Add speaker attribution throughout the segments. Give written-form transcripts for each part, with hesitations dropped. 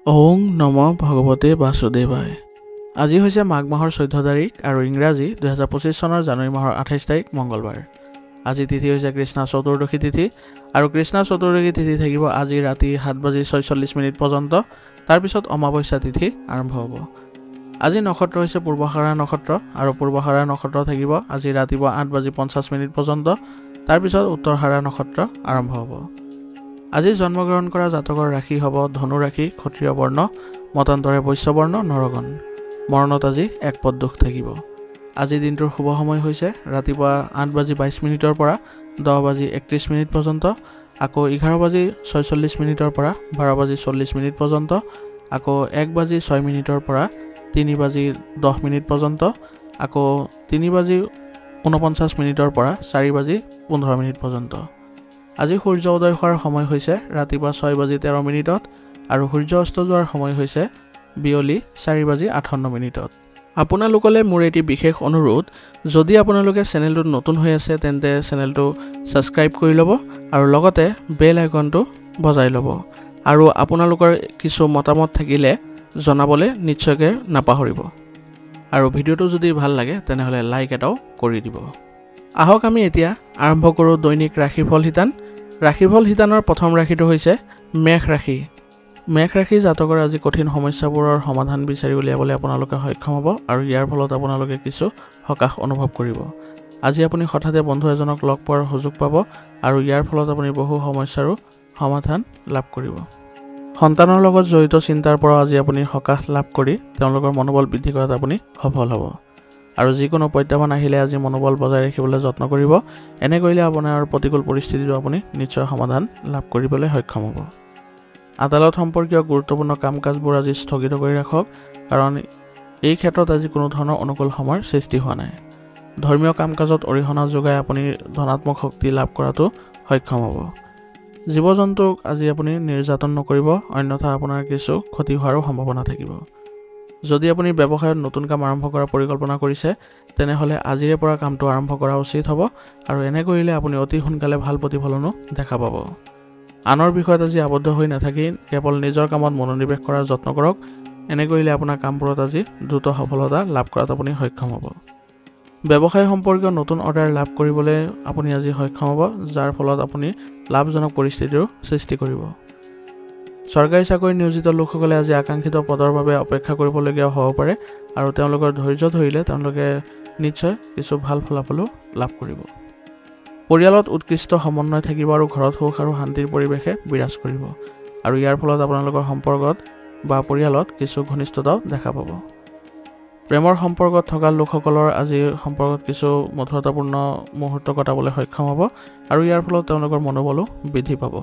Speaker 1: ওং নম ভগৱতে বাসুদেৱায়। আজি হৈছে মাঘ মাহৰ 14 তাৰিখ আৰু ইংৰাজী 2025 চনৰ জানুৱাৰী মাহৰ 28 তাৰিখ মঙ্গলবাৰ। আজি তিথি হৈছে কৃষ্ণা চতুৰ্দশী তিথি আৰু কৃষ্ণা চতুৰ্দশী তিথি থাকিব আজি ৰাতি 7:46 পৰ্যন্ত। তাৰপিছত অমাৱস্যা তিথি আৰম্ভ হ'ব। আজি নক্ষত্ৰ হৈছে পূৰ্বষাৰা নক্ষত্ৰ আৰু পূৰ্বষাৰা নক্ষত্ৰ থাকিব আজি ৰাতিপুৱা 8:50 পৰ্যন্ত। তাৰপিছত উত্তৰহাৰা নক্ষত্ৰ আৰম্ভ হ'ব। আজি জন্মগ্ৰহণ কৰা জাতকৰ ৰাশি হ'ব ধনু ৰাশি, ক্ষত্ৰিয় বৰ্ণ, মতান্তৰে বৈশ্য বৰ্ণ, নৰগণ। মৰণত আজি এক পদ দুখ থাকিব। আজি দিনটোৰ শুভ সময় হৈছে ৰাতিপুৱা 8:22 পৰা 10:31 পৰ্যন্ত, আকৌ 11:46 পৰা 12:40 পৰ্যন্ত, আকৌ 1:06 পৰা 3:10 পৰ্যন্ত, আকৌ 3:49 পৰা 4:15 পৰ্যন্ত। আজি সূৰ্য উদয় হোৱাৰ সময় হৈছে ৰাতিপুৱা 6:13 আৰু সূৰ্য অস্ত যোৱাৰ সময় হৈছে বিয়লি 4:58। আপোনালোকলৈ মোৰ এটি বিশেষ অনুৰোধ, যদি আপোনালোকে চেনেলটোত নতুন হৈ আছে তেন্তে চেনেলটো ছাবস্ক্ৰাইব কৰি ল'ব আৰু লগতে বেল আইকনটো বজাই ল'ব। আৰু আপোনালোকৰ কিছু মতামত থাকিলে জনাবলৈ নিশ্চয়কৈ নাপাহৰিব। আৰু ভিডিঅ'টো যদি ভাল লাগে তেনেহ'লে লাইক এটাও কৰি দিব। আহক আমি এতিয়া আৰম্ভ কৰোঁ দৈনিক ৰাশিফল শিতান। ৰাশিফল শিতানৰ প্ৰথম ৰাশিটো হৈছে মেষ ৰাশি। মেষ ৰাশি জাতকৰ আজি কঠিন সমস্যাবোৰৰ সমাধান বিচাৰি উলিয়াবলৈ আপোনালোকে সক্ষম হ'ব আৰু ইয়াৰ ফলত আপোনালোকে কিছু সকাহ অনুভৱ কৰিব। আজি আপুনি হঠাতে বন্ধু এজনক লগ পোৱাৰ সুযোগ পাব আৰু ইয়াৰ ফলত আপুনি বহু সমস্যাৰো সমাধান লাভ কৰিব। সন্তানৰ লগত জড়িত চিন্তাৰ পৰা আজি আপুনি সকাহ লাভ কৰি তেওঁলোকৰ মনোবল বৃদ্ধি কৰাত আপুনি সফল হ'ব। আৰু যিকোনো প্ৰত্যাহ্বান আহিলে আজি মনোবল বজাই ৰাখিবলৈ যত্ন কৰিব। এনে কৰিলে আপোনাৰ প্ৰতিকূল পৰিস্থিতিটো আপুনি নিশ্চয় সমাধান লাভ কৰিবলৈ সক্ষম হ'ব। আদালত সম্পৰ্কীয় গুৰুত্বপূৰ্ণ কাম কাজবোৰ আজি স্থগিত কৰি ৰাখক, কাৰণ এই ক্ষেত্ৰত আজি কোনো ধৰণৰ অনুকূল সময়ৰ সৃষ্টি হোৱা নাই। ধৰ্মীয় কাম কাজত অৰিহণা যোগাই আপুনি ধনাত্মক শক্তি লাভ কৰাটো সক্ষম হ'ব। জীৱ জন্তুক আজি আপুনি নিৰ্যাতন নকৰিব, অন্যথা আপোনাৰ কিছু ক্ষতি হোৱাৰো সম্ভাৱনা থাকিব। যদি আপুনি ব্যৱসায়ত নতুন কাম আৰম্ভ কৰাৰ পৰিকল্পনা কৰিছে তেনেহ'লে আজিৰে পৰা কামটো আৰম্ভ কৰা উচিত হ'ব আৰু এনে কৰিলে আপুনি অতি সোনকালে ভাল প্ৰতিফলনো দেখা পাব। আনৰ বিষয়ত আজি আবদ্ধ হৈ নাথাকি কেৱল নিজৰ কামত মনোনিৱেশ কৰাৰ যত্ন কৰক। এনে কৰিলে আপোনাৰ কামবোৰত আজি দ্ৰুত সফলতা লাভ কৰাত আপুনি সক্ষম হ'ব। ব্যৱসায় সম্পৰ্কীয় নতুন অৰ্ডাৰ লাভ কৰিবলৈ আপুনি আজি সক্ষম হ'ব, যাৰ ফলত আপুনি লাভজনক পৰিস্থিতিৰ সৃষ্টি কৰিব। চৰকাৰী চাকৰি নিয়োজিত লোকসকলে আজি আকাংক্ষিত পদৰ বাবে অপেক্ষা কৰিবলগীয়া হ'ব পাৰে আৰু তেওঁলোকৰ ধৈৰ্য ধৰিলে তেওঁলোকে নিশ্চয় কিছু ভাল ফলাফলো লাভ কৰিব। পৰিয়ালত উৎকৃষ্ট সমন্বয় থাকিব আৰু ঘৰত সুখ আৰু শান্তিৰ পৰিৱেশে বিৰাজ কৰিব আৰু ইয়াৰ ফলত আপোনালোকৰ সম্পৰ্কত বা পৰিয়ালত কিছু ঘনিষ্ঠতাও দেখা পাব। প্ৰেমৰ সম্পৰ্কত থকা লোকসকলৰ আজি সম্পৰ্কত কিছু মধুৰতাপূৰ্ণ মুহূৰ্ত কটাবলৈ সক্ষম হ'ব আৰু ইয়াৰ ফলত তেওঁলোকৰ মনোবলো বৃদ্ধি পাব।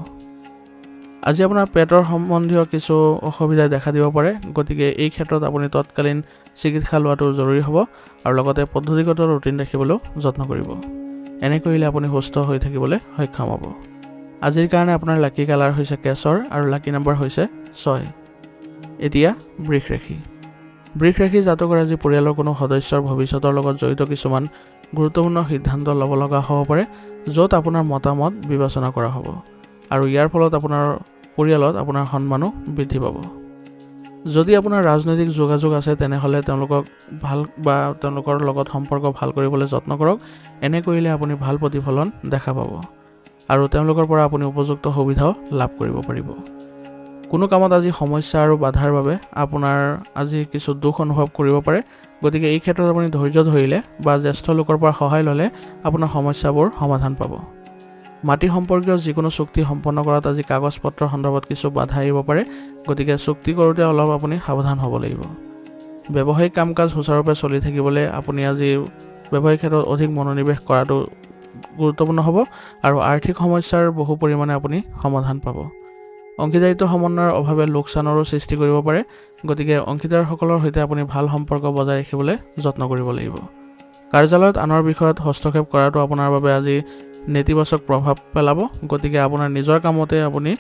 Speaker 1: আজি আপোনাৰ পেটৰ সম্বন্ধীয় কিছু অসুবিধাই দেখা দিব পাৰে, গতিকে এই ক্ষেত্ৰত আপুনি তৎকালীন চিকিৎসা লোৱাটো জৰুৰী হ'ব আৰু লগতে পদ্ধতিগত ৰুটিন ৰাখিবলৈও যত্ন কৰিব। এনে কৰিলে আপুনি সুস্থ হৈ থাকিবলৈ সক্ষম হ'ব। আজিৰ কাৰণে আপোনাৰ লাকি কালাৰ হৈছে কেশৰ আৰু লাকি নম্বৰ হৈছে 6। এতিয়া বৃষ ৰাশি। বৃষ ৰাশি জাতকৰ আজি পৰিয়ালৰ কোনো সদস্যৰ ভৱিষ্যতৰ লগত জড়িত কিছুমান গুৰুত্বপূৰ্ণ সিদ্ধান্ত ল'ব লগা হ'ব পাৰে, য'ত আপোনাৰ মতামত বিবেচনা কৰা হ'ব আৰু ইয়াৰ ফলত আপোনাৰ পৰিয়ালত আপোনাৰ সন্মানো বৃদ্ধি পাব। যদি আপোনাৰ ৰাজনৈতিক যোগাযোগ আছে তেনেহ'লে তেওঁলোকৰ লগত সম্পৰ্ক ভাল কৰিবলৈ যত্ন কৰক। এনে কৰিলে আপুনি ভাল প্ৰতিফলন দেখা পাব আৰু তেওঁলোকৰ পৰা আপুনি উপযুক্ত সুবিধাও লাভ কৰিব পাৰিব। কোনো কামত আজি সমস্যা আৰু বাধাৰ বাবে আপোনাৰ আজি কিছু দুখ অনুভৱ কৰিব পাৰে, গতিকে এই ক্ষেত্ৰত আপুনি ধৈৰ্য ধৰিলে বা জ্যেষ্ঠ লোকৰ পৰা সহায় ল'লে আপোনাৰ সমস্যাবোৰ সমাধান পাব। মাটি সম্পৰ্কীয় যিকোনো চুক্তি সম্পন্ন কৰাত আজি কাগজ পত্ৰৰ সন্দৰ্ভত কিছু বাধা আহিব পাৰে, গতিকে চুক্তি কৰোঁতে অলপ আপুনি সাৱধান হ'ব লাগিব। ব্যৱসায়িক কাম কাজ সুচাৰুৰূপে চলি থাকিবলৈ আপুনি আজি ব্যৱসায়িক ক্ষেত্ৰত অধিক মনোনিৱেশ কৰাটো গুৰুত্বপূৰ্ণ হ'ব আৰু আৰ্থিক সমস্যাৰ বহু পৰিমাণে আপুনি সমাধান পাব। অংশীদাৰিত্ব সমন্বয়ৰ অভাৱে লোকচানৰো সৃষ্টি কৰিব পাৰে, গতিকে অংশীদাৰসকলৰ সৈতে আপুনি ভাল সম্পৰ্ক বজাই ৰাখিবলৈ যত্ন কৰিব লাগিব। কাৰ্যালয়ত আনৰ বিষয়ত হস্তক্ষেপ কৰাটো আপোনাৰ বাবে আজি নেতিবাচক প্ৰভাৱ পেলাব, গতিকে আপোনাৰ নিজৰ কামতে আপুনি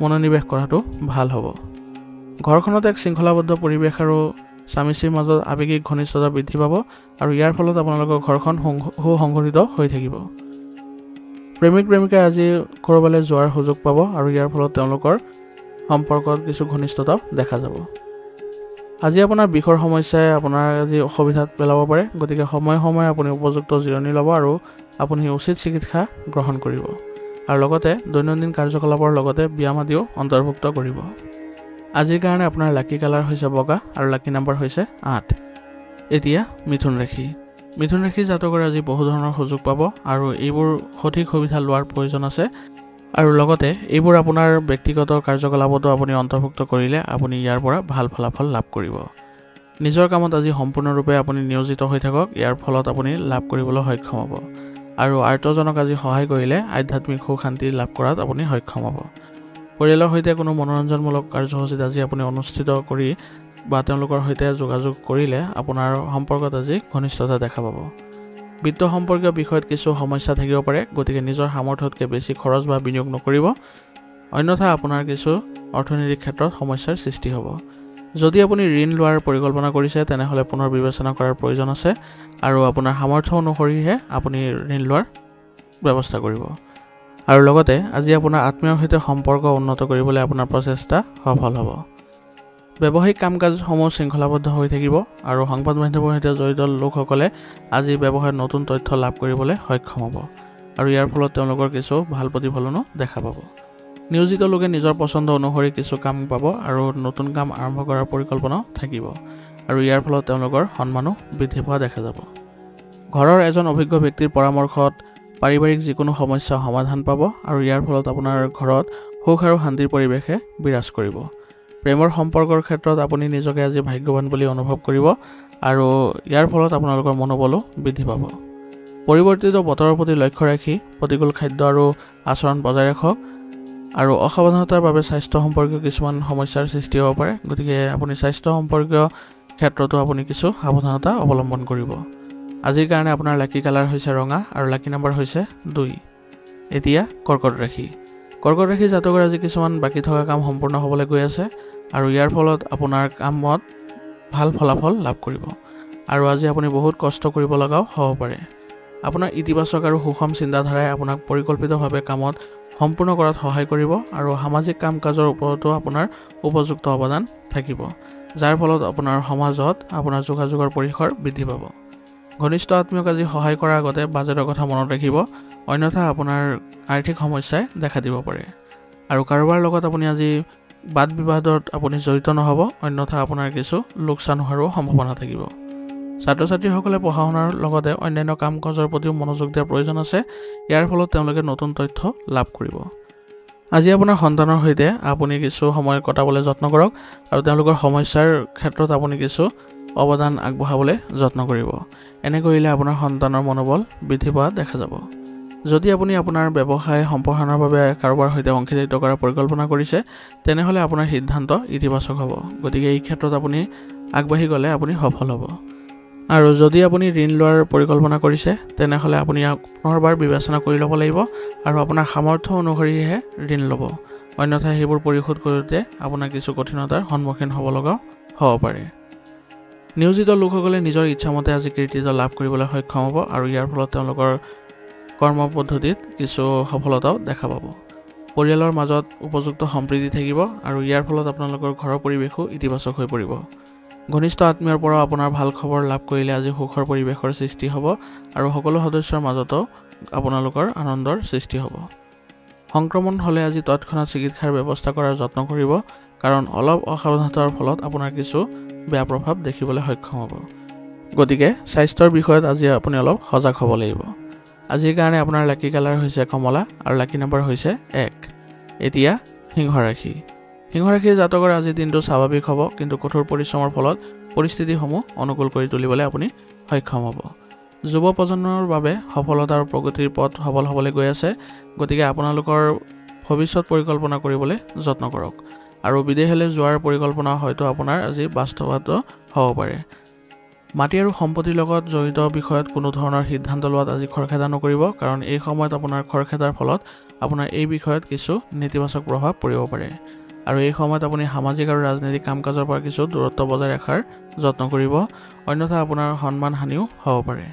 Speaker 1: মনোনিৱেশ কৰাটো ভাল হ'ব। ঘৰখনত এক শৃংখলাবদ্ধ পৰিৱেশ আৰু স্বামী স্ত্ৰীৰ মাজত আৱেগিক ঘনিষ্ঠতা বৃদ্ধি পাব আৰু ইয়াৰ ফলত আপোনালোকৰ ঘৰখন সুসংগঠিত হৈ থাকিব। প্ৰেমিক প্ৰেমিকাই আজি ক'ৰবালৈ যোৱাৰ সুযোগ পাব আৰু ইয়াৰ ফলত তেওঁলোকৰ সম্পৰ্কত কিছু ঘনিষ্ঠতা দেখা যাব। আজি আপোনাৰ বিষৰ সমস্যাই আপোনাৰ আজি অসুবিধাত পেলাব পাৰে, গতিকে সময়ে সময়ে আপুনি উপযুক্ত জিৰণি ল'ব আৰু আপুনি উচিত চিকিৎসা গ্ৰহণ কৰিব আৰু লগতে দৈনন্দিন কাৰ্যকলাপৰ লগতে ব্যায়াম আদিও অন্তৰ্ভুক্ত কৰিব। আজিৰ কাৰণে আপোনাৰ লাকি কালাৰ হৈছে বগা আৰু লাকি নাম্বাৰ হৈছে 8। এতিয়া মিথুন ৰাশি। মিথুন ৰাশি জাতকৰ আজি বহু ধৰণৰ সুযোগ পাব আৰু এইবোৰ সঠিক সুবিধা লোৱাৰ প্ৰয়োজন আছে আৰু লগতে এইবোৰ আপোনাৰ ব্যক্তিগত কাৰ্যকলাপতো আপুনি অন্তৰ্ভুক্ত কৰিলে আপুনি ইয়াৰ পৰা ভাল ফলাফল লাভ কৰিব। নিজৰ কামত আজি সম্পূৰ্ণৰূপে আপুনি নিয়োজিত হৈ থাকক, ইয়াৰ ফলত আপুনি লাভ কৰিবলৈ সক্ষম হ'ব আৰু আৰ্তজনক আজি সহায় কৰিলে আধ্যাত্মিক সুখ শান্তি লাভ কৰাত আপুনি সক্ষম হ'ব। পৰিয়ালৰ সৈতে কোনো মনোৰঞ্জনমূলক কাৰ্যসূচীত আজি আপুনি অনুষ্ঠিত কৰি বা তেওঁলোকৰ সৈতে যোগাযোগ কৰিলে আপোনাৰ সম্পৰ্কত আজি ঘনিষ্ঠতা দেখা পাব। বিত্ত সম্পৰ্কীয় বিষয়ত কিছু সমস্যা থাকিব পাৰে, গতিকে নিজৰ সামৰ্থ্যতকৈ বেছি খৰচ বা বিনিয়োগ নকৰিব, অন্যথা আপোনাৰ কিছু অৰ্থনৈতিক ক্ষেত্ৰত সমস্যাৰ সৃষ্টি হ'ব। যদি আপুনি ঋণ লোৱাৰ পৰিকল্পনা কৰিছে তেনেহ'লে পুনৰ বিবেচনা কৰাৰ প্ৰয়োজন আছে আৰু আপোনাৰ সামৰ্থ্য অনুসৰিহে আপুনি ঋণ লোৱাৰ ব্যৱস্থা কৰিব। আৰু লগতে আজি আপোনাৰ আত্মীয়ৰ সৈতে সম্পৰ্ক উন্নত কৰিবলৈ আপোনাৰ প্ৰচেষ্টা সফল হ'ব। ব্যৱসায়িক কাম কাজসমূহ শৃংখলাবদ্ধ হৈ থাকিব আৰু সংবাদ মাধ্যমৰ সৈতে জড়িত লোকসকলে আজি ব্যৱসায়ত নতুন তথ্য লাভ কৰিবলৈ সক্ষম হ'ব আৰু ইয়াৰ ফলত তেওঁলোকৰ কিছু ভাল প্ৰতিফলনো দেখা পাব। নিয়োজিত লোকে নিজৰ পচন্দ অনুসৰি কিছু কাম পাব আৰু নতুন কাম আৰম্ভ কৰাৰ পৰিকল্পনাও থাকিব আৰু ইয়াৰ ফলত তেওঁলোকৰ সন্মানো বৃদ্ধি পোৱা দেখা যাব। ঘৰৰ এজন অভিজ্ঞ ব্যক্তিৰ পৰামৰ্শত পাৰিবাৰিক যিকোনো সমস্যা সমাধান পাব আৰু ইয়াৰ ফলত আপোনাৰ ঘৰত সুখ আৰু শান্তিৰ পৰিৱেশে বিৰাজ কৰিব। প্ৰেমৰ সম্পৰ্কৰ ক্ষেত্ৰত আপুনি নিজকে আজি ভাগ্যৱান বুলি অনুভৱ কৰিব আৰু ইয়াৰ ফলত আপোনালোকৰ মনোবলো বৃদ্ধি পাব। পৰিৱৰ্তিত বতৰৰ প্ৰতি লক্ষ্য ৰাখি প্ৰতিকূল খাদ্য আৰু আচৰণ বজাই ৰাখক আৰু অসাৱধানতাৰ বাবে স্বাস্থ্য সম্পৰ্কীয় কিছুমান সমস্যাৰ সৃষ্টি হ'ব পাৰে, গতিকে আপুনি স্বাস্থ্য সম্পৰ্কীয় ক্ষেত্ৰতো আপুনি কিছু সাৱধানতা অৱলম্বন কৰিব। আজিৰ কাৰণে আপোনাৰ লাকি কালাৰ হৈছে ৰঙা আৰু লাকি নাম্বাৰ হৈছে 2। এতিয়া কৰ্কট ৰাশি। কৰ্কট ৰাশি জাতকৰ আজি কিছুমান বাকী থকা কাম সম্পূৰ্ণ হ'বলৈ গৈ আছে আৰু ইয়াৰ ফলত আপোনাৰ কামত ভাল ফলাফল লাভ কৰিব আৰু আজি আপুনি বহুত কষ্ট কৰিব লগাও হ'ব পাৰে। আপোনাৰ ইতিবাচক আৰু সুষম চিন্তাধাৰাই আপোনাক পৰিকল্পিতভাৱে কামত সম্পূৰ্ণ কৰাত সহায় কৰিব আৰু সামাজিক কাম কাজৰ ওপৰতো আপোনাৰ উপযুক্ত অৱদান থাকিব, যাৰ ফলত আপোনাৰ সমাজত আপোনাৰ যোগাযোগৰ পৰিসৰ বৃদ্ধি পাব। ঘনিষ্ঠ আত্মীয়ক আজি সহায় কৰাৰ আগতে বাজেটৰ কথা মনত ৰাখিব, অন্যথা আপোনাৰ আৰ্থিক সমস্যাই দেখা দিব পাৰে আৰু কাৰোবাৰ লগত আপুনি আজি বাদ বিবাদত আপুনি জড়িত নহ'ব, অন্যথা আপোনাৰ কিছু লোকচান হোৱাৰো সম্ভাৱনা থাকিব। ছাত্ৰ ছাত্ৰীসকলে পঢ়া শুনাৰ লগতে অন্যান্য কাম কাজৰ প্ৰতিও মনোযোগ দিয়াৰ প্ৰয়োজন আছে, ইয়াৰ ফলত তেওঁলোকে নতুন তথ্য লাভ কৰিব। আজি আপোনাৰ সন্তানৰ সৈতে আপুনি কিছু সময় কটাবলৈ যত্ন কৰক আৰু তেওঁলোকৰ সমস্যাৰ ক্ষেত্ৰত আপুনি কিছু অৱদান আগবঢ়াবলৈ যত্ন কৰিব। এনে কৰিলে আপোনাৰ সন্তানৰ মনোবল বৃদ্ধি পোৱা দেখা যাব। যদি আপুনি আপোনাৰ ব্যৱসায় সম্প্ৰসাৰণৰ বাবে কাৰোবাৰ সৈতে অংশীদাৰিত্ব কৰাৰ পৰিকল্পনা কৰিছে তেনেহ'লে আপোনাৰ সিদ্ধান্ত ইতিবাচক হ'ব, গতিকে এই ক্ষেত্ৰত আপুনি আগবাঢ়ি গ'লে আপুনি সফল হ'ব। আৰু যদি আপুনি ঋণ লোৱাৰ পৰিকল্পনা কৰিছে তেনেহ'লে আপুনি পুনৰবাৰ বিবেচনা কৰি ল'ব লাগিব আৰু আপোনাৰ সামৰ্থ্য অনুসৰিহে ঋণ ল'ব, অন্যথা সেইবোৰ পৰিশোধ কৰোঁতে আপোনাৰ কিছু কঠিনতাৰ সন্মুখীন হ'ব লগাও হ'ব পাৰে। নিয়োজিত লোকসকলে নিজৰ ইচ্ছামতে আজি কৃতিত্ব লাভ কৰিবলৈ সক্ষম হ'ব আৰু ইয়াৰ ফলত তেওঁলোকৰ কৰ্ম পদ্ধতিত কিছু সফলতাও দেখা পাব। পৰিয়ালৰ মাজত উপযুক্ত সম্প্ৰীতি থাকিব আৰু ইয়াৰ ফলত আপোনালোকৰ ঘৰৰ পৰিৱেশো ইতিবাচক হৈ পৰিব। ঘনিষ্ঠ আত্মীয়ৰ পৰা আপোনাৰ ভাল খবৰ লাভ কৰিলে আজি সুখৰ পৰিৱেশৰ সৃষ্টি হ'ব আৰু সকলো সদস্যৰ মাজতো আপোনালোকৰ আনন্দৰ সৃষ্টি হ'ব। সংক্ৰমণ হ'লে আজি তৎক্ষণাত চিকিৎসাৰ ব্যৱস্থা কৰাৰ যত্ন কৰিব, কাৰণ অলপ অসাৱধানতাৰ ফলত আপোনাৰ কিছু বেয়া প্ৰভাৱ দেখিবলৈ সক্ষম হ'ব, গতিকে স্বাস্থ্যৰ বিষয়ত আজি আপুনি অলপ সজাগ হ'ব লাগিব। আজিৰ কাৰণে আপোনাৰ লাকি কালাৰ হৈছে কমলা আৰু লাকি নাম্বাৰ হৈছে 1। এতিয়া সিংহ ৰাশি। সিংহ ৰাশিৰ জাতকৰ আজি দিনটো স্বাভাৱিক হ'ব, কিন্তু কঠোৰ পৰিশ্ৰমৰ ফলত পৰিস্থিতিসমূহ অনুকূল কৰি তুলিবলৈ আপুনি সক্ষম হ'ব। যুৱ প্ৰজন্মৰ বাবে সফলতা আৰু প্ৰগতিৰ পথ সবল হ'বলৈ গৈ আছে, গতিকে আপোনালোকৰ ভৱিষ্যত পৰিকল্পনা কৰিবলৈ যত্ন কৰক আৰু বিদেশলৈ যোৱাৰ পৰিকল্পনা হয়তো আপোনাৰ আজি বাস্তৱত হ'ব পাৰে। মাটি আৰু সম্পত্তিৰ লগত জড়িত বিষয়ত কোনো ধৰণৰ সিদ্ধান্ত লোৱাত আজি খৰখেদা নকৰিব, কাৰণ এই সময়ত আপোনাৰ খৰখেদাৰ ফলত আপোনাৰ এই বিষয়ত কিছু নেতিবাচক প্ৰভাৱ পৰিব পাৰে আৰু এই সময়ত আপুনি সামাজিক আৰু ৰাজনৈতিক কাম কাজৰ পৰা কিছু দূৰত্ব বজাই ৰখাৰ যত্ন কৰিব, অন্যথা আপোনাৰ সন্মান হানিও হ'ব পাৰে।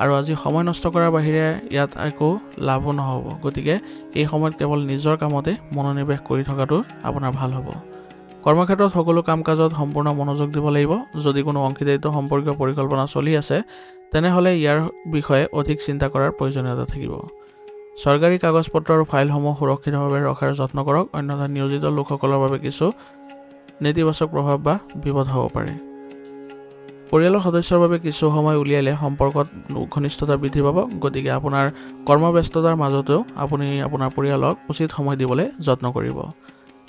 Speaker 1: আৰু আজি সময় নষ্ট কৰাৰ বাহিৰে ইয়াত একো লাভো নহ'ব। গতিকে এই সময়ত কেৱল নিজৰ কামতে মনোনিৱেশ কৰি থকাটো আপোনাৰ ভাল হ'ব। কৰ্মক্ষেত্ৰত সকলো কাম কাজত সম্পূৰ্ণ মনোযোগ দিব লাগিব। যদি কোনো অংশীদাৰিত্ব সম্পৰ্কীয় পৰিকল্পনা চলি আছে তেনেহ'লে ইয়াৰ বিষয়ে অধিক চিন্তা কৰাৰ প্ৰয়োজনীয়তা থাকিব। চৰকাৰী কাগজ পত্ৰ আৰু ফাইলসমূহ সুৰক্ষিতভাৱে ৰখাৰ যত্ন কৰক, অন্যথা নিয়োজিত লোকসকলৰ বাবে কিছু নেতিবাচক প্ৰভাৱ বা বিপদ হ'ব পাৰে। পৰিয়ালৰ সদস্যৰ বাবে কিছু সময় উলিয়ালে সম্পৰ্কত ঘনিষ্ঠতা বৃদ্ধি পাব। গতিকে আপোনাৰ কৰ্মব্যস্ততাৰ মাজতেও আপুনি আপোনাৰ পৰিয়ালক উচিত সময় দিবলৈ যত্ন কৰিব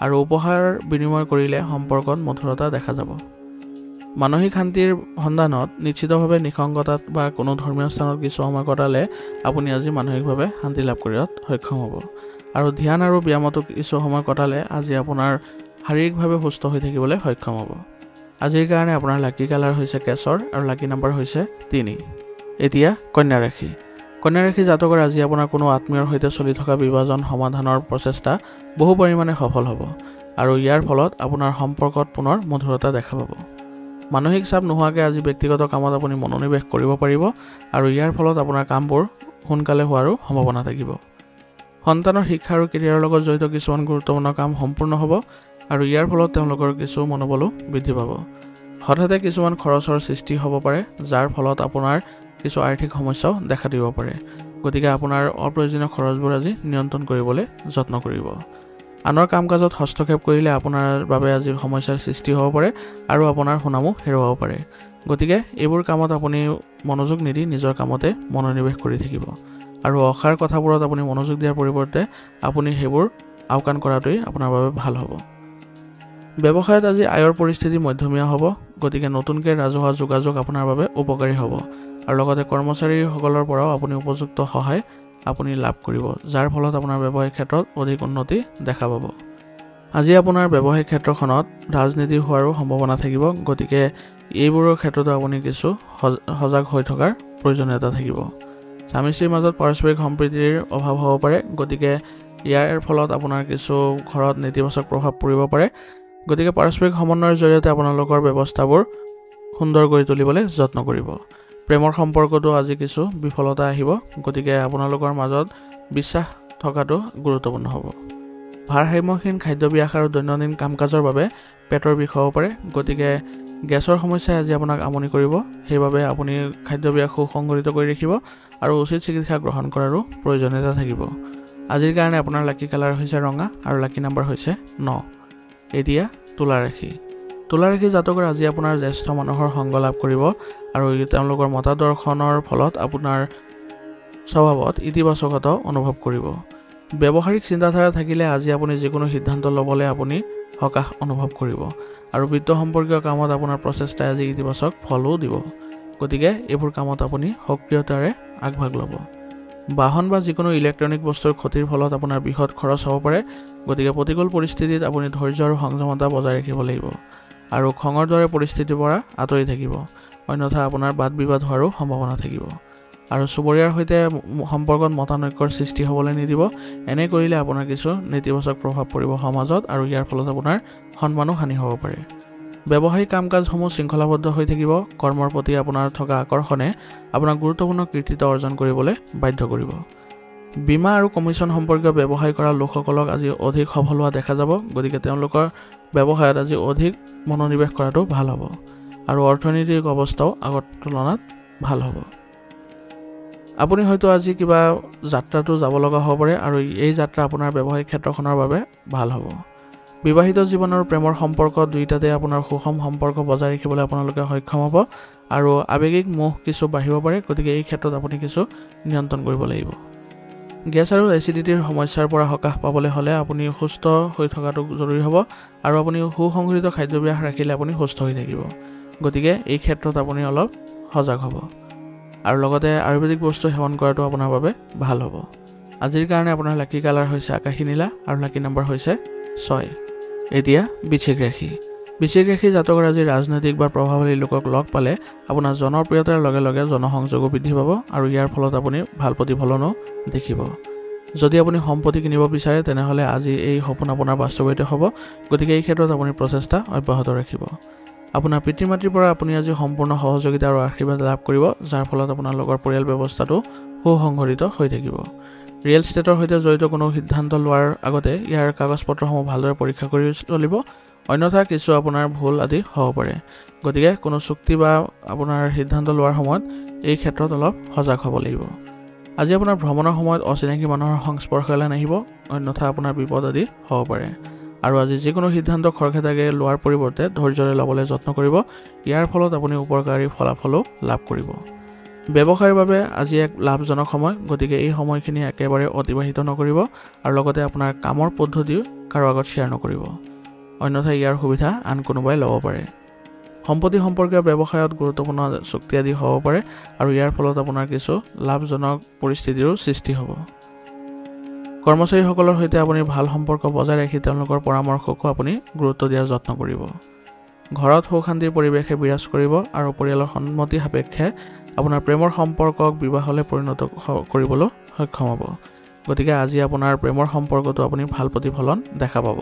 Speaker 1: আৰু উপহাৰ বিনিময় কৰিলে সম্পৰ্কত মধুৰতা দেখা যাব। মানসিক শান্তিৰ সন্ধানত নিশ্চিতভাৱে নিসংগতাত বা কোনো ধৰ্মীয় স্থানত কিছু সময় কটালে আপুনি আজি মানসিকভাৱে শান্তি লাভ কৰাত সক্ষম হ'ব। আৰু ধ্যান আৰু ব্যায়ামতো কিছু সময় কটালে আজি আপোনাৰ শাৰীৰিকভাৱে সুস্থ হৈ থাকিবলৈ সক্ষম হ'ব। আজিৰ কাৰণে আপোনাৰ লাকি কালাৰ হৈছে কেশৰ আৰু লাকি নম্বৰ হৈছে 3। এতিয়া কন্যা ৰাশি। কন্যা ৰাশি জাতকৰ আজি আপোনাৰ কোনো আত্মীয়ৰ সৈতে চলি থকা বিভাজন সমাধানৰ প্ৰচেষ্টা বহু পৰিমাণে সফল হ'ব আৰু ইয়াৰ ফলত আপোনাৰ সম্পৰ্কত পুনৰ মধুৰতা দেখা পাব। মানসিক চাপ নোহোৱাকৈ আজি ব্যক্তিগত কামত আপুনি মনোনিৱেশ কৰিব পাৰিব আৰু ইয়াৰ ফলত আপোনাৰ কামবোৰ সোনকালে হোৱাৰো সম্ভাৱনা থাকিব। সন্তানৰ শিক্ষা আৰু কেৰিয়াৰৰ লগত জড়িত কিছুমান গুৰুত্বপূৰ্ণ কাম সম্পূৰ্ণ হ'ব আৰু ইয়াৰ ফলত তেওঁলোকৰ কিছু মনোবলো বৃদ্ধি পাব। হঠাতে কিছুমান খৰচৰ সৃষ্টি হ'ব পাৰে, যাৰ ফলত আপোনাৰ কিছু আৰ্থিক সমস্যাও দেখা দিব পাৰে। গতিকে আপোনাৰ অপ্ৰয়োজনীয় খৰচবোৰ আজি নিয়ন্ত্ৰণ কৰিবলৈ যত্ন কৰিব। আনৰ কাম কাজত হস্তক্ষেপ কৰিলে আপোনাৰ বাবে আজি সমস্যাৰ সৃষ্টি হ'ব পাৰে আৰু আপোনাৰ সুনামো হেৰুৱাব পাৰে। গতিকে এইবোৰ কামত আপুনি মনোযোগ নিদি নিজৰ কামতে মনোনিৱেশ কৰি থাকিব আৰু অসাৰ কথাবোৰত আপুনি মনোযোগ দিয়াৰ পৰিৱৰ্তে আপুনি সেইবোৰ আওকাণ কৰাটোৱেই আপোনাৰ বাবে ভাল হ'ব। ব্যৱসায়ত আজি আয়ৰ পৰিস্থিতি মধ্যমীয়া হ'ব। গতিকে নতুনকৈ ৰাজহুৱা যোগাযোগ আপোনাৰ বাবে উপকাৰী হ'ব আৰু লগতে কৰ্মচাৰীসকলৰ পৰাও আপুনি উপযুক্ত সহায় আপুনি লাভ কৰিব, যাৰ ফলত আপোনাৰ ব্যৱসায়িক ক্ষেত্ৰত অধিক উন্নতি দেখা পাব। আজি আপোনাৰ ব্যৱসায়িক ক্ষেত্ৰখনত ৰাজনীতি হোৱাৰো সম্ভাৱনা থাকিব। গতিকে এইবোৰৰ ক্ষেত্ৰতো আপুনি কিছু সজাগ হৈ থকাৰ প্ৰয়োজনীয়তা থাকিব। স্বামী স্ত্ৰীৰ মাজত পাৰস্পৰিক সম্প্ৰীতিৰ অভাৱ হ'ব পাৰে। গতিকে ইয়াৰ ফলত আপোনাৰ কিছু ঘৰত নেতিবাচক প্ৰভাৱ পৰিব পাৰে। গতিকে পাৰস্পৰিক সমন্বয়ৰ জৰিয়তে আপোনালোকৰ ব্যৱস্থাবোৰ সুন্দৰ কৰি তুলিবলৈ যত্ন কৰিব। প্ৰেমৰ সম্পৰ্কতো আজি কিছু বিফলতা আহিব। গতিকে আপোনালোকৰ মাজত বিশ্বাস থকাটো গুৰুত্বপূৰ্ণ হ'ব। ভাৰসাম্যহীন খাদ্যাভ্যাস আৰু দৈনন্দিন কাম কাজৰ বাবে পেটৰ বিষ হ'ব পাৰে। গতিকে গেছৰ সমস্যাই আজি আপোনাক আমনি কৰিব। সেইবাবে আপুনি খাদ্যাভ্যাস সুসংগঠিত কৰি ৰাখিব আৰু উচিত চিকিৎসা গ্ৰহণ কৰাৰো প্ৰয়োজনীয়তা থাকিব। আজিৰ কাৰণে আপোনাৰ লাকি কালাৰ হৈছে ৰঙা আৰু লাকি নম্বৰ হৈছে 9। এতিয়া তুলা ৰাশি। তুলা ৰাশি জাতকৰ আজি আপোনাৰ জ্যেষ্ঠ মানুহৰ সংগ লাভ কৰিব আৰু তেওঁলোকৰ মতাদৰ্শনৰ ফলত আপোনাৰ স্বভাৱত ইতিবাচকতা অনুভৱ কৰিব। ব্যৱহাৰিক চিন্তাধাৰা থাকিলে আজি আপুনি যিকোনো সিদ্ধান্ত ল'বলৈ আপুনি সকাহ অনুভৱ কৰিব আৰু বিত্ত সম্পৰ্কীয় কামত আপোনাৰ প্ৰচেষ্টাই আজি ইতিবাচক ফলো দিব। গতিকে এইবোৰ কামত আপুনি সক্ৰিয়তাৰে আগভাগ ল'ব। বাহন বা যিকোনো ইলেক্ট্ৰনিক বস্তুৰ ক্ষতিৰ ফলত আপোনাৰ বৃহৎ খৰচ হ'ব পাৰে। গতিকে প্ৰতিকূল পৰিস্থিতিত আপুনি ধৈৰ্য আৰু সংযমতা বজাই ৰাখিব লাগিব আৰু খঙৰ দৰে পৰিস্থিতিৰ পৰা আঁতৰি থাকিব, অন্যথা আপোনাৰ বাদ বিবাদ হোৱাৰো সম্ভাৱনা থাকিব। আৰু চুবুৰীয়াৰ সৈতে সম্পৰ্কত মতানৈক্যৰ সৃষ্টি হ'বলৈ নিদিব। এনে কৰিলে আপোনাৰ কিছু নেতিবাচক প্ৰভাৱ পৰিব সমাজত আৰু ইয়াৰ ফলত আপোনাৰ সন্মানো হানি হ'ব পাৰে। ব্যৱসায়িক কাম কাজসমূহ শৃংখলাবদ্ধ হৈ থাকিব। কৰ্মৰ প্ৰতি আপোনাৰ থকা আকৰ্ষণে আপোনাক গুৰুত্বপূৰ্ণ কৃতিত্ব অৰ্জন কৰিবলৈ বাধ্য কৰিব। বীমা আৰু কমিশ্যন সম্পৰ্কীয় ব্যৱসায় কৰা লোকসকলক আজি অধিক সফল হোৱা দেখা যাব। গতিকে তেওঁলোকৰ ব্যৱসায়ত আজি অধিক মনোনিৱেশ কৰাটো ভাল হ'ব আৰু অৰ্থনৈতিক অৱস্থাও আগৰ তুলনাত ভাল হ'ব। আপুনি হয়তো আজি কিবা যাত্ৰাটো যাব লগা হ'ব পাৰে আৰু এই যাত্ৰা আপোনাৰ ব্যৱসায়িক ক্ষেত্ৰখনৰ বাবে ভাল হ'ব। বিবাহিত জীৱন আৰু প্ৰেমৰ সম্পৰ্ক দুয়োটাতে আপোনাৰ সুষম সম্পৰ্ক বজাই ৰাখিবলৈ আপোনালোকে সক্ষম হ'ব আৰু আৱেগিক মোহ কিছু বাঢ়িব পাৰে। গতিকে এই ক্ষেত্ৰত আপুনি কিছু নিয়ন্ত্ৰণ কৰিব লাগিব। গেছ আৰু এচিডিটিৰ সমস্যাৰ পৰা সকাহ পাবলৈ হ'লে আপুনি সুস্থ হৈ থকাটো জৰুৰী হ'ব আৰু আপুনি সুসংগঠিত খাদ্যাভ্যাস ৰাখিলে আপুনি সুস্থ হৈ থাকিব। গতিকে এই ক্ষেত্ৰত আপুনি অলপ সজাগ হ'ব আৰু লগতে আয়ুৰ্বেদিক বস্তু সেৱন কৰাটো আপোনাৰ বাবে ভাল হ'ব। আজিৰ কাৰণে আপোনাৰ লাকি কালাৰ হৈছে আকাশী নীলা আৰু লাকি নম্বৰ হৈছে 6। এতিয়া বৃশ্চিক ৰাশি। বৃশ্চিক ৰাশি জাতকৰ আজি ৰাজনৈতিক বা প্ৰভাৱশালী লোকক লগ পালে আপোনাৰ জনপ্ৰিয়তাৰ লগে লগে জনসংযোগো বৃদ্ধি পাব আৰু ইয়াৰ ফলত আপুনি ভাল প্ৰতিফলনো দেখিব। যদি আপুনি সম্পত্তি কিনিব বিচাৰে তেনেহ'লে আজি এই সপোন আপোনাৰ বাস্তৱায়িত হ'ব। গতিকে এই ক্ষেত্ৰত আপুনি প্ৰচেষ্টা অব্যাহত ৰাখিব। আপোনাৰ পিতৃ মাতৃৰ পৰা আপুনি আজি সম্পূৰ্ণ সহযোগিতা আৰু আশীৰ্বাদ লাভ কৰিব, যাৰ ফলত আপোনালোকৰ পৰিয়াল ব্যৱস্থাটো সুসংগঠিত হৈ থাকিব। ৰিয়েল ষ্টেটৰ সৈতে জড়িত কোনো সিদ্ধান্ত লোৱাৰ আগতে ইয়াৰ কাগজ পত্ৰসমূহ ভালদৰে পৰীক্ষা কৰি চলিব, অন্যথা কিছু আপোনাৰ ভুল আদি হ'ব পাৰে। গতিকে কোনো চুক্তি বা আপোনাৰ সিদ্ধান্ত লোৱাৰ সময়ত এই ক্ষেত্ৰত অলপ সজাগ হ'ব লাগিব। আজি আপোনাৰ ভ্ৰমণৰ সময়ত অচিনাকি মানুহৰ সংস্পৰ্শলৈ নাহিব, অন্যথা আপোনাৰ বিপদ আদি হ'ব পাৰে। আৰু আজি যিকোনো সিদ্ধান্ত খৰখেদাকৈ লোৱাৰ পৰিৱৰ্তে ধৈৰ্যৰে ল'বলৈ যত্ন কৰিব, ইয়াৰ ফলত আপুনি উপকাৰী ফলাফলো লাভ কৰিব। ব্যৱসায়ৰ বাবে আজি এক লাভজনক সময়, গতিকে এই সময়খিনি একেবাৰে অতিবাহিত নকৰিব আৰু লগতে আপোনাৰ কামৰ পদ্ধতিও কাৰো আগত শ্বেয়াৰ নকৰিব, অন্যথা ইয়াৰ সুবিধা আন কোনোবাই ল'ব পাৰে। সম্পত্তি সম্পৰ্কীয় ব্যৱসায়ত গুৰুত্বপূৰ্ণ চুক্তি আদি হ'ব পাৰে আৰু ইয়াৰ ফলত আপোনাৰ কিছু লাভজনক পৰিস্থিতিৰো সৃষ্টি হ'ব। কৰ্মচাৰীসকলৰ সৈতে আপুনি ভাল সম্পৰ্ক বজাই ৰাখি তেওঁলোকৰ পৰামৰ্শকো আপুনি গুৰুত্ব দিয়াৰ যত্ন কৰিব। ঘৰত সুখ শান্তিৰ পৰিৱেশে বিৰাজ কৰিব আৰু পৰিয়ালৰ সন্মতি সাপেক্ষে আপোনাৰ প্ৰেমৰ সম্পৰ্কক বিবাহলৈ পৰিণত কৰিবলৈ সক্ষম হ'ব। গতিকে আজি আপোনাৰ প্ৰেমৰ সম্পৰ্কটো আপুনি ভাল প্ৰতিফলন দেখা পাব।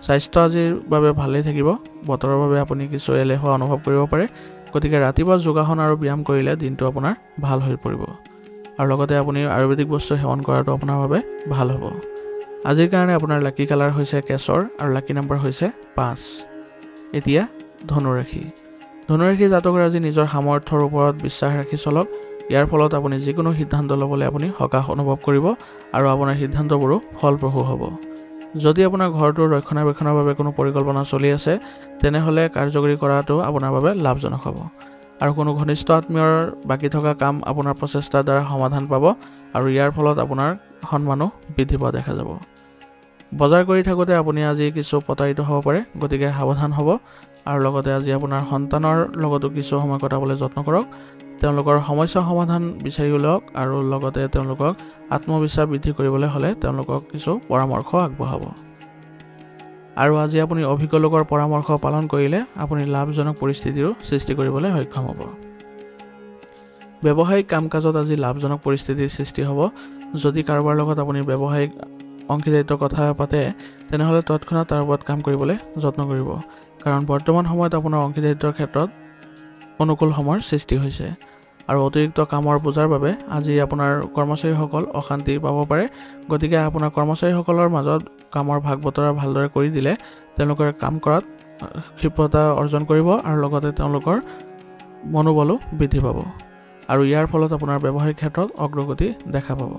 Speaker 1: স্বাস্থ্য আজিৰ বাবে ভালেই থাকিব, বতৰৰ বাবে আপুনি কিছু এলেহুৱা অনুভৱ কৰিব পাৰে, গতিকে ৰাতিপুৱা যোগাসন আৰু ব্যায়াম কৰিলে দিনটো আপোনাৰ ভাল হৈ পৰিব আৰু লগতে আপুনি আয়ুৰ্বেদিক বস্তু সেৱন কৰাটো আপোনাৰ বাবে ভাল হ'ব। আজিৰ কাৰণে আপোনাৰ লাকি কালাৰ হৈছে কেশৰ আৰু লাকি নম্বৰ হৈছে 5। এতিয়া ধনুৰাশি। ধনুৰাশি জাতকৰ আজি নিজৰ সামৰ্থ্যৰ ওপৰত বিশ্বাস ৰাখি চলক, ইয়াৰ ফলত আপুনি যিকোনো সিদ্ধান্ত ল'বলৈ আপুনি সকাহ অনুভৱ কৰিব আৰু আপোনাৰ সিদ্ধান্তবোৰো ফলপ্ৰসূ হ'ব। যদি আপোনাৰ ঘৰটোৰ ৰক্ষণাবেক্ষণৰ বাবে কোনো পৰিকল্পনা চলি আছে, তেনেহ'লে কাৰ্যকৰী কৰাটো আপোনাৰ বাবে লাভজনক হ'ব আৰু কোনো ঘনিষ্ঠ আত্মীয়ৰ বাকী থকা কাম আপোনাৰ প্ৰচেষ্টাৰ দ্বাৰা সমাধান পাব আৰু ইয়াৰ ফলত আপোনাৰ সন্মানো বৃদ্ধি পোৱা দেখা যাব। বজাৰ কৰি থাকোঁতে আপুনি আজি কিছু প্ৰতাৰিত হ'ব পাৰে, গতিকে সাৱধান হ'ব আৰু লগতে আজি আপোনাৰ সন্তানৰ লগতো কিছু সময় কটাবলৈ যত্ন কৰক। তেওঁলোকৰ সমস্যা সমাধান বিচাৰি উলিয়াওক আৰু লগতে তেওঁলোকক আত্মবিশ্বাস বৃদ্ধি কৰিবলৈ হ'লে তেওঁলোকক কিছু পৰামৰ্শ আগবঢ়াব। আৰু আজি আপুনি অভিজ্ঞ লোকৰ পৰামৰ্শ পালন কৰিলে আপুনি লাভজনক পৰিস্থিতিৰো সৃষ্টি কৰিবলৈ সক্ষম হ'ব। ব্যৱসায়িক কাম কাজত আজি লাভজনক পৰিস্থিতিৰ সৃষ্টি হ'ব। যদি কাৰোবাৰ লগত আপুনি ব্যৱসায়িক অংশীদাৰিত্বৰ কথা পাতে, তেনেহ'লে তৎক্ষণাত তাৰ ওপৰত কাম কৰিবলৈ যত্ন কৰিব, কাৰণ বৰ্তমান সময়ত আপোনাৰ অংশীদাৰিত্বৰ ক্ষেত্ৰত অনুকূল সময়ৰ সৃষ্টি হৈছে আৰু অতিৰিক্ত কামৰ বোজাৰ বাবে আজি আপোনাৰ কৰ্মচাৰীসকল অশান্তি পাব পাৰে। গতিকে আপোনাৰ কৰ্মচাৰীসকলৰ মাজত কামৰ ভাগ বতৰা ভালদৰে কৰি দিলে তেওঁলোকে কাম কৰাত ক্ষিপ্ৰতা অৰ্জন কৰিব আৰু লগতে তেওঁলোকৰ মনোবলো বৃদ্ধি পাব আৰু ইয়াৰ ফলত আপোনাৰ ব্যৱসায়িক ক্ষেত্ৰত অগ্ৰগতি দেখা পাব।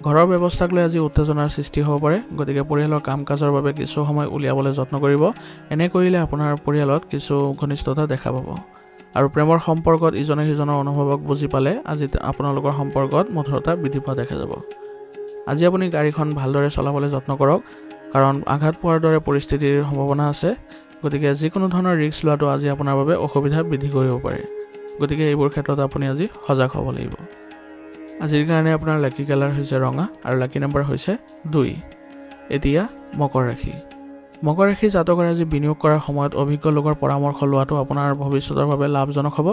Speaker 1: ঘৰৰ ব্যৱস্থাক লৈ আজি উত্তেজনাৰ সৃষ্টি হ'ব পাৰে, গতিকে পৰিয়ালৰ কাম কাজৰ বাবে কিছু সময় উলিয়াবলৈ যত্ন কৰিব। এনে কৰিলে আপোনাৰ পৰিয়ালত কিছু ঘনিষ্ঠতা দেখা পাব আৰু প্ৰেমৰ সম্পৰ্কত ইজনে সিজনৰ অনুভৱক বুজি পালে আজি আপোনালোকৰ সম্পৰ্কত মধুৰতা বৃদ্ধি পোৱা দেখা যাব। আজি আপুনি গাড়ীখন ভালদৰে চলাবলৈ যত্ন কৰক, কাৰণ আঘাত পোৱাৰ দৰে পৰিস্থিতিৰ সম্ভাৱনা আছে। গতিকে যিকোনো ধৰণৰ ৰিস্ক লোৱাটো আজি আপোনাৰ বাবে অসুবিধা বৃদ্ধি কৰিব পাৰে, গতিকে এইবোৰ ক্ষেত্ৰত আপুনি আজি সজাগ হ'ব লাগিব। আজিৰ কাৰণে আপোনাৰ লাকি কালাৰ হৈছে ৰঙা আৰু লাকি নম্বৰ হৈছে 2। এতিয়া মকৰ ৰাশি। মকৰ ৰাশি জাতকৰ আজি বিনিয়োগ কৰাৰ সময়ত অভিজ্ঞ লোকৰ পৰামৰ্শ লোৱাটো আপোনাৰ ভৱিষ্যতৰ বাবে লাভজনক হ'ব,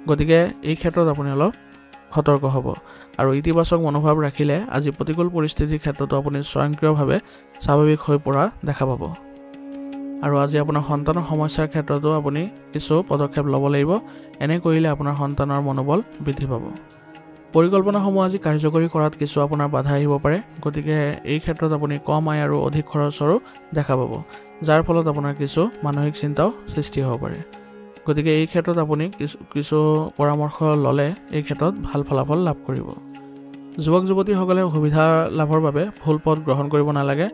Speaker 1: গতিকে এই ক্ষেত্ৰত আপুনি অলপ সতৰ্ক হ'ব আৰু ইতিবাচক মনোভাৱ ৰাখিলে আজি প্ৰতিকূল পৰিস্থিতিৰ ক্ষেত্ৰতো আপুনি স্বয়ংক্ৰিয়ভাৱে স্বাভাৱিক হৈ পৰা দেখা পাব। আৰু আজি আপোনাৰ সন্তানৰ সমস্যাৰ ক্ষেত্ৰতো আপুনি কিছু পদক্ষেপ ল'ব লাগিব। এনে কৰিলে আপোনাৰ সন্তানৰ মনোবল বৃদ্ধি পাব। পৰিকল্পনাসমূহ আজি কাৰ্যকৰী কৰাত কিছু আপোনাৰ বাধা আহিব পাৰে, গতিকে এই ক্ষেত্ৰত আপুনি কম আয় আৰু অধিক খৰচৰো দেখা পাব, যাৰ ফলত আপোনাৰ কিছু মানসিক চিন্তাও সৃষ্টি হ'ব পাৰে। গতিকে এই ক্ষেত্ৰত আপুনি কিছু পৰামৰ্শ ল'লে এই ক্ষেত্ৰত ভাল ফলাফল লাভ কৰিব। যুৱক যুৱতীসকলে সুবিধা লাভৰ বাবে ভুল পথ গ্ৰহণ কৰিব নালাগে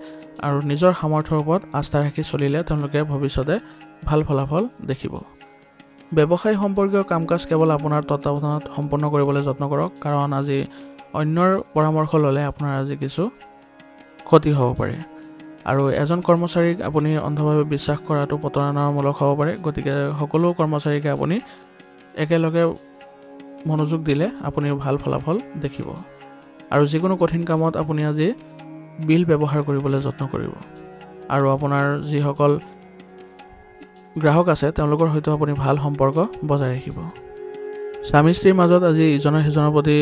Speaker 1: আৰু নিজৰ সামৰ্থ্যৰ ওপৰত আস্থা ৰাখি চলিলে তেওঁলোকে ভৱিষ্যতে ভাল ফলাফল দেখিব। ব্যৱসায় সম্পৰ্কীয় কাম কাজ কেৱল আপোনাৰ তত্ত্বাৱধানত সম্পন্ন কৰিবলৈ যত্ন কৰক, কাৰণ আজি অন্যৰ পৰামৰ্শ ল'লে আপোনাৰ আজি কিছু ক্ষতি হ'ব পাৰে আৰু এজন কৰ্মচাৰীক আপুনি অন্ধভাৱে বিশ্বাস কৰাটো প্ৰতাৰণামূলক হ'ব পাৰে। গতিকে সকলো কৰ্মচাৰীকে আপুনি একেলগে মনোযোগ দিলে আপুনি ভাল ফলাফল দেখিব আৰু যিকোনো কঠিন কামত আপুনি আজি বিল ব্যৱহাৰ কৰিবলৈ যত্ন কৰিব আৰু আপোনাৰ যিসকল গ্ৰাহক আছে তেওঁলোকৰ সৈতে আপুনি ভাল সম্পৰ্ক বজাই ৰাখিব। স্বামী স্ত্ৰীৰ মাজত আজি ইজনে সিজনৰ প্ৰতি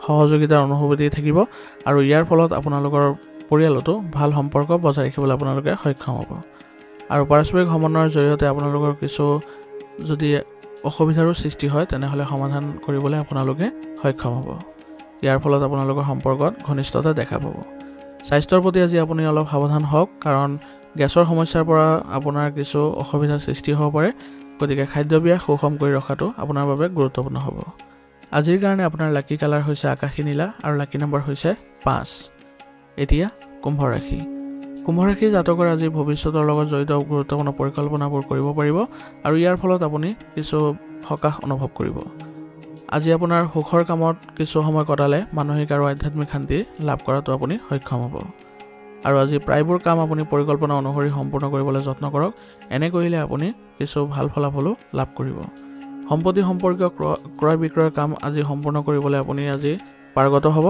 Speaker 1: সহযোগিতাৰ অনুভূতি থাকিব আৰু ইয়াৰ ফলত আপোনালোকৰ পৰিয়ালতো ভাল সম্পৰ্ক বজাই ৰাখিবলৈ আপোনালোকে সক্ষম হ'ব। আৰু পাৰস্পৰিক সমন্বয়ৰ জৰিয়তে আপোনালোকৰ কিছু যদি অসুবিধাৰো সৃষ্টি হয় তেনেহ'লে সমাধান কৰিবলৈ আপোনালোকে সক্ষম হ'ব। ইয়াৰ ফলত আপোনালোকৰ সম্পৰ্কত ঘনিষ্ঠতা দেখা পাব। স্বাস্থ্যৰ প্ৰতি আজি আপুনি অলপ সাৱধান হওক, কাৰণ গেছৰ সমস্যাৰ পৰা আপোনাৰ কিছু অসুবিধাৰ সৃষ্টি হ'ব পাৰে। গতিকে খাদ্যাভ্যাস সুষম কৰি ৰখাটো আপোনাৰ বাবে গুৰুত্বপূৰ্ণ হ'ব। আজিৰ কাৰণে আপোনাৰ লাকি কালাৰ হৈছে আকাশী নীলা আৰু লাকি নম্বৰ হৈছে 5। এতিয়া কুম্ভ ৰাশি। কুম্ভ ৰাশি জাতকৰ আজি ভৱিষ্যতৰ লগত জড়িত গুৰুত্বপূৰ্ণ পৰিকল্পনাবোৰ কৰিব পাৰিব আৰু ইয়াৰ ফলত আপুনি কিছু সকাহ অনুভৱ কৰিব। আজি আপোনাৰ সুখৰ কামত কিছু সময় কটালে মানসিক আৰু আধ্যাত্মিক শান্তি লাভ কৰাটো আপুনি সক্ষম হ'ব। আৰু আজি প্ৰায়বোৰ কাম আপুনি পৰিকল্পনা অনুসৰি সম্পূৰ্ণ কৰিবলৈ যত্ন কৰক। এনে কৰিলে আপুনি কিছু ভাল ফলাফলো লাভ কৰিব। সম্পত্তি সম্পৰ্কীয় ক্ৰয় বিক্ৰয়ৰ কাম আজি সম্পূৰ্ণ কৰিবলৈ আপুনি আজি পাৰ্গত হ'ব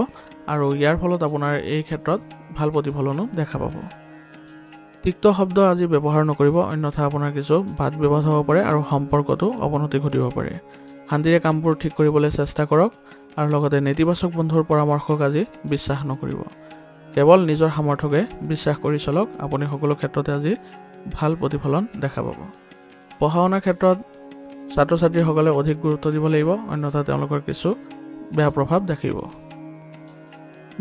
Speaker 1: আৰু ইয়াৰ ফলত আপোনাৰ এই ক্ষেত্ৰত ভাল প্ৰতিফলনো দেখা পাব। তিক্ত শব্দ আজি ব্যৱহাৰ নকৰিব, অন্যথা আপোনাৰ কিছু বাদ বিবাদ হ'ব পাৰে আৰু সম্পৰ্কতো অৱনতি ঘটিব পাৰে। শান্তিৰে কামবোৰ ঠিক কৰিবলৈ চেষ্টা কৰক আৰু লগতে নেতিবাচক বন্ধুৰ পৰামৰ্শক আজি বিশ্বাস নকৰিব। কেৱল নিজৰ সামৰ্থ্যকে বিশ্বাস কৰি চলক। আপুনি সকলো ক্ষেত্ৰতে আজি ভাল প্ৰতিফলন দেখা পাব। পঢ়া শুনাৰ ক্ষেত্ৰত ছাত্ৰ ছাত্ৰীসকলে অধিক গুৰুত্ব দিব লাগিব, অন্যথা তেওঁলোকৰ কিছু বেয়া প্ৰভাৱ দেখিব।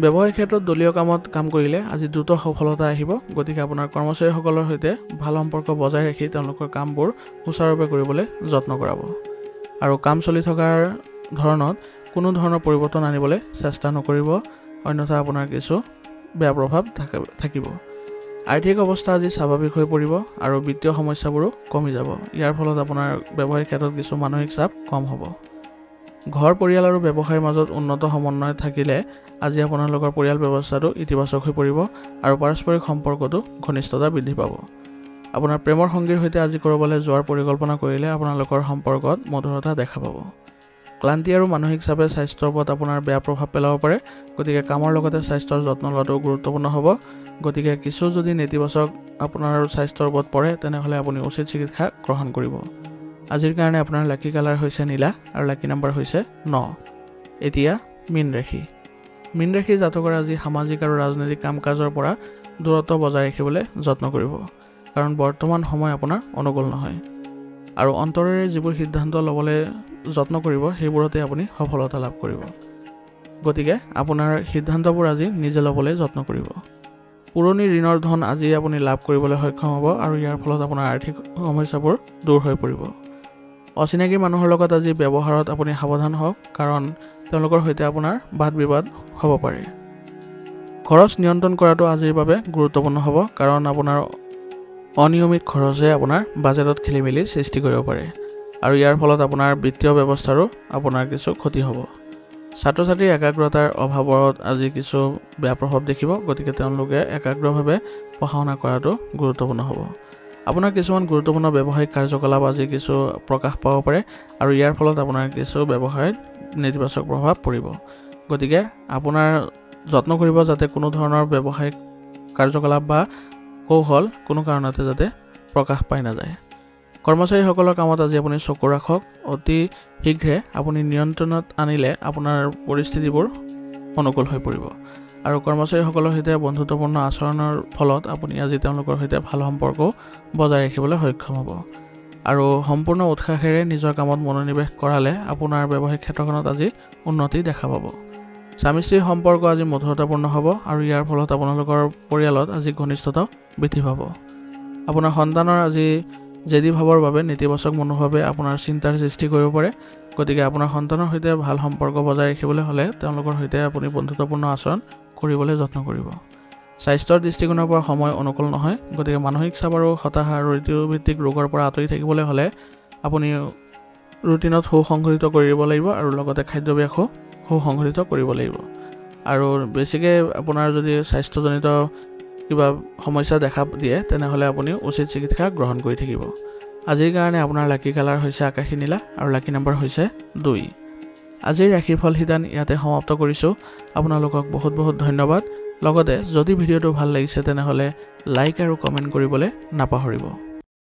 Speaker 1: ব্যৱসায়িক ক্ষেত্ৰত দলীয় কামত কাম কৰিলে আজি দ্ৰুত সফলতা আহিব। গতিকে আপোনাৰ কৰ্মচাৰীসকলৰ সৈতে ভাল সম্পৰ্ক বজাই ৰাখি তেওঁলোকৰ কামবোৰ সুচাৰুৰূপে কৰিবলৈ যত্ন কৰাব আৰু কাম চলি থকাৰ ধৰণত কোনো ধৰণৰ পৰিৱৰ্তন আনিবলৈ চেষ্টা নকৰিব, অন্যথা আপোনাৰ কিছু বেয়া প্ৰভাৱ থাকিব। আৰ্থিক অৱস্থা আজি স্বাভাৱিক হৈ পৰিব আৰু বিত্তীয় সমস্যাবোৰো কমি যাব। ইয়াৰ ফলত আপোনাৰ ব্যৱসায়িক ক্ষেত্ৰত কিছু মানসিক চাপ কম হ'ব। ঘৰ পৰিয়াল আৰু ব্যৱসায়ৰ মাজত উন্নত সমন্বয় থাকিলে আজি আপোনালোকৰ পৰিয়াল ব্যৱস্থাটো ইতিবাচক হৈ পৰিব আৰু পাৰস্পৰিক সম্পৰ্কতো ঘনিষ্ঠতা বৃদ্ধি পাব। আপোনাৰ প্ৰেমৰ সংগীৰ সৈতে আজি ক'ৰবালৈ যোৱাৰ পৰিকল্পনা কৰিলে আপোনালোকৰ সম্পৰ্কত মধুৰতা দেখা পাব। ক্লান্তি আৰু মানসিক চাপে স্বাস্থ্যৰ ওপৰত আপোনাৰ বেয়া প্ৰভাৱ পেলাব পাৰে। গতিকে কামৰ লগতে স্বাস্থ্যৰ যত্ন লোৱাটো গুৰুত্বপূৰ্ণ হ'ব। গতিকে কিছু যদি নেতিবাচক আপোনাৰ স্বাস্থ্যৰ ওপৰত পৰে তেনেহ'লে আপুনি উচিত চিকিৎসা গ্ৰহণ কৰিব। আজিৰ কাৰণে আপোনাৰ লাকি কালাৰ হৈছে নীলা আৰু লাকি নম্বৰ হৈছে 9। এতিয়া মীন ৰাশি। মীন ৰাশি জাতকৰ আজি সামাজিক আৰু ৰাজনৈতিক কাম কাজৰ পৰা দূৰত্ব বজাই ৰাখিবলৈ যত্ন কৰিব, কাৰণ বৰ্তমান সময় আপোনাৰ অনুকূল নহয় আৰু অন্তৰেৰে যিবোৰ সিদ্ধান্ত ল'বলৈ যত্ন কৰিব সেইবোৰতে আপুনি সফলতা লাভ কৰিব। গতিকে আপোনাৰ সিদ্ধান্তবোৰ আজি নিজে ল'বলৈ যত্ন কৰিব। পুৰণি ঋণৰ ধন আজি আপুনি লাভ কৰিবলৈ সক্ষম হ'ব আৰু ইয়াৰ ফলত আপোনাৰ আৰ্থিক সমস্যাবোৰ দূৰ হৈ পৰিব। অচিনাকি মানুহৰ লগত আজি ব্যৱহাৰত আপুনি সাৱধান হওক, কাৰণ তেওঁলোকৰ সৈতে আপোনাৰ বাদ বিবাদ হ'ব পাৰে। খৰচ নিয়ন্ত্ৰণ কৰাটো আজিৰ বাবে গুৰুত্বপূৰ্ণ হ'ব, কাৰণ আপোনাৰ অনিয়মিত খৰচে আপোনাৰ বাজেটত খেলিমেলিৰ সৃষ্টি কৰিব পাৰে আৰু ইয়াৰ ফলত আপোনাৰ বিত্তীয় ব্যৱস্থাৰো আপোনাৰ কিছু ক্ষতি হ'ব। ছাত্ৰ ছাত্ৰীৰ একাগ্ৰতাৰ অভাৱত আজি কিছু বেয়া প্ৰভাৱ দেখিব। গতিকে তেওঁলোকে একাগ্ৰভাৱে পঢ়া শুনা কৰাটো গুৰুত্বপূৰ্ণ হ'ব। আপোনাৰ কিছুমান গুৰুত্বপূৰ্ণ ব্যৱসায়িক কাৰ্যকলাপ আজি কিছু প্ৰকাশ পাব পাৰে আৰু ইয়াৰ ফলত আপোনাৰ কিছু ব্যৱসায়ত নেতিবাচক প্ৰভাৱ পৰিব। গতিকে আপোনাৰ যত্ন কৰিব যাতে কোনো ধৰণৰ ব্যৱসায়িক কাৰ্যকলাপ বা কৌশল কোনো কাৰণতে যাতে প্ৰকাশ পাই নাযায়। কৰ্মচাৰীসকলৰ কামত আজি আপুনি চকু ৰাখক। অতি শীঘ্ৰে আপুনি নিয়ন্ত্ৰণত আনিলে আপোনাৰ পৰিস্থিতিবোৰ অনুকূল হৈ পৰিব আৰু কৰ্মচাৰীসকলৰ সৈতে বন্ধুত্বপূৰ্ণ আচৰণৰ ফলত আপুনি আজি তেওঁলোকৰ সৈতে ভাল সম্পৰ্ক বজাই ৰাখিবলৈ সক্ষম হ'ব আৰু সম্পূৰ্ণ উৎসাহেৰে নিজৰ কামত মনোনিৱেশ কৰালে আপোনাৰ ব্যৱসায়িক ক্ষেত্ৰখনত আজি উন্নতি দেখা পাব। স্বামী স্ত্ৰীৰ সম্পৰ্ক আজি মধুৰতাপূৰ্ণ হ'ব আৰু ইয়াৰ ফলত আপোনালোকৰ পৰিয়ালত আজি ঘনিষ্ঠতা বৃদ্ধি পাব। আপোনাৰ সন্তানৰ আজি জেদী ভাৱৰ বাবে নেতিবাচক মনোভাৱে আপোনাৰ চিন্তাৰ সৃষ্টি কৰিব পাৰে। গতিকে আপোনাৰ সন্তানৰ সৈতে ভাল সম্পৰ্ক বজাই ৰাখিবলৈ হ'লে তেওঁলোকৰ সৈতে আপুনি বন্ধুত্বপূৰ্ণ আচৰণ কৰিবলৈ যত্ন কৰিব। স্বাস্থ্যৰ দৃষ্টিকোণৰ পৰা সময় অনুকূল নহয়। গতিকে মানসিক চাপ আৰু হতাশা আৰু ঋতুভিত্তিক ৰোগৰ পৰা আঁতৰি থাকিবলৈ হ'লে আপুনি ৰুটিনত সুসংগঠিত কৰিব লাগিব আৰু লগতে খাদ্যাভ্যাসো সুসংগঠিত কৰিব লাগিব। আৰু বেছিকৈ আপোনাৰ যদি স্বাস্থ্যজনিত কিবা সমস্যা দেখা দিয়ে তেনেহ'লে আপুনি উচিত চিকিৎসা গ্ৰহণ কৰি থাকিব। আজিৰ কাৰণে আপোনাৰ লাকি কালাৰ হৈছে আকাশী নীলা আৰু লাকি নম্বৰ হৈছে 2। আজিৰ ৰাশিৰ ফল সিদ্ধান্ত ইয়াতে সমাপ্ত কৰিছোঁ। আপোনালোকক বহুত বহুত ধন্যবাদ। লগতে যদি ভিডিঅ'টো ভাল লাগিছে তেনেহ'লে লাইক আৰু কমেণ্ট কৰিবলৈ নাপাহৰিব।